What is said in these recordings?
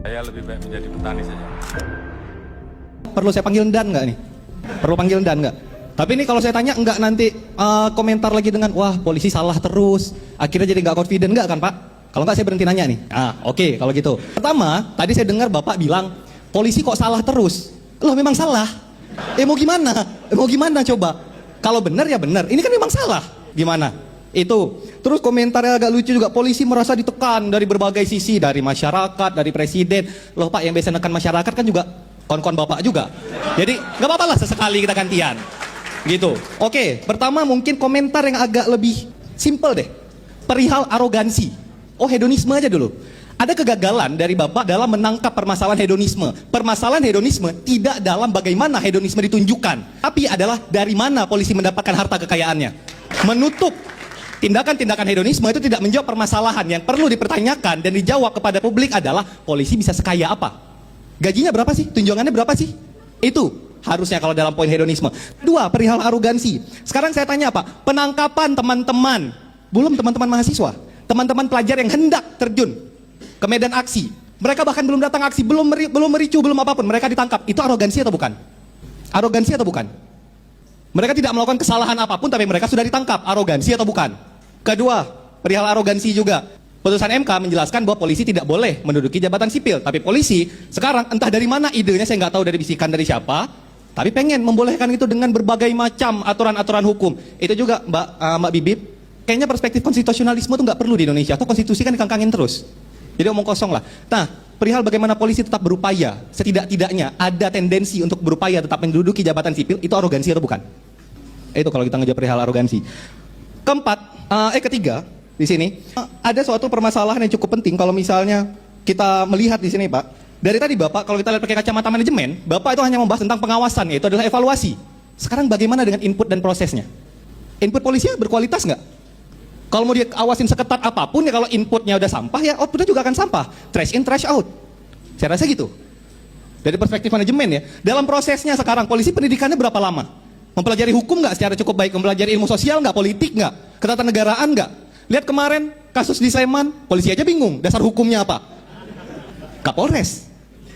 Saya lebih baik menjadi petani saja. Perlu saya panggil Dan nggak nih? Perlu panggil Dan nggak? Tapi ini kalau saya tanya enggak nanti komentar lagi dengan wah polisi salah terus, akhirnya jadi nggak confident nggak kan Pak? Kalau nggak saya berhenti nanya nih. Oke, kalau gitu. Pertama, tadi saya dengar Bapak bilang polisi kok salah terus. Loh memang salah. Mau gimana? Mau gimana coba? Kalau benar ya benar. Ini kan memang salah. Gimana? Itu. Terus komentarnya agak lucu juga. Polisi merasa ditekan dari berbagai sisi, dari masyarakat, dari presiden. Loh Pak, yang biasa nekan masyarakat kan juga kon-kon Bapak juga. Jadi nggak apa-apa lah sesekali kita gantian. Gitu. Oke, pertama mungkin komentar yang agak lebih simple deh. Perihal arogansi. Oh, hedonisme aja dulu. Ada kegagalan dari Bapak dalam menangkap permasalahan hedonisme. Permasalahan hedonisme tidak dalam bagaimana hedonisme ditunjukkan, tapi adalah dari mana polisi mendapatkan harta kekayaannya. Menutup tindakan-tindakan hedonisme itu tidak menjawab permasalahan. Yang perlu dipertanyakan dan dijawab kepada publik adalah polisi bisa sekaya apa? Gajinya berapa sih? Tunjangannya berapa sih? Itu harusnya kalau dalam poin hedonisme. Dua, perihal arogansi. Sekarang saya tanya Pak, penangkapan teman-teman, belum teman-teman mahasiswa, teman-teman pelajar yang hendak terjun ke medan aksi, mereka bahkan belum datang aksi, belum mericu, belum apapun, mereka ditangkap. Itu arogansi atau bukan? Arogansi atau bukan? Mereka tidak melakukan kesalahan apapun, tapi mereka sudah ditangkap. Arogansi atau bukan? Kedua, perihal arogansi juga. Putusan MK menjelaskan bahwa polisi tidak boleh menduduki jabatan sipil. Tapi polisi sekarang entah dari mana idenya, saya nggak tahu dari bisikan dari siapa, tapi pengen membolehkan itu dengan berbagai macam aturan-aturan hukum. Itu juga Mbak Bibip, kayaknya perspektif konstitusionalisme itu nggak perlu di Indonesia. Atau konstitusi kan dikangkangin terus. Jadi omong kosong lah. Nah, perihal bagaimana polisi tetap berupaya, setidak-tidaknya ada tendensi untuk berupaya tetap menduduki jabatan sipil, itu arogansi atau bukan? Itu kalau kita ngejawab perihal arogansi. Ketiga, di sini ada suatu permasalahan yang cukup penting kalau misalnya kita melihat di sini Pak. Dari tadi Bapak, kalau kita lihat pakai kacamata manajemen, Bapak itu hanya membahas tentang pengawasan, yaitu adalah evaluasi. Sekarang bagaimana dengan input dan prosesnya? Input polisi berkualitas nggak? Kalau mau diawasin seketat apapun ya, kalau inputnya udah sampah ya outputnya juga akan sampah. Trash in, trash out. Saya rasa gitu. Dari perspektif manajemen ya. Dalam prosesnya sekarang polisi pendidikannya berapa lama? Mempelajari hukum nggak secara cukup baik? Mempelajari ilmu sosial nggak? Politik nggak? Ketatanegaraan nggak? Lihat kemarin kasus di Sleman, polisi aja bingung dasar hukumnya apa? Kapolres.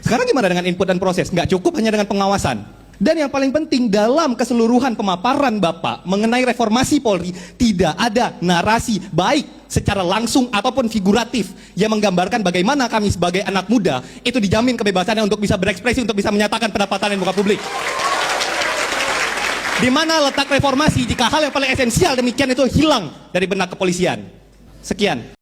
Sekarang gimana dengan input dan proses? Nggak cukup hanya dengan pengawasan. Dan yang paling penting dalam keseluruhan pemaparan Bapak mengenai reformasi Polri, tidak ada narasi baik secara langsung ataupun figuratif yang menggambarkan bagaimana kami sebagai anak muda itu dijamin kebebasannya untuk bisa berekspresi, untuk bisa menyatakan pendapatan di muka publik. Di mana letak reformasi jika hal yang paling esensial demikian itu hilang dari benak kepolisian? Sekian.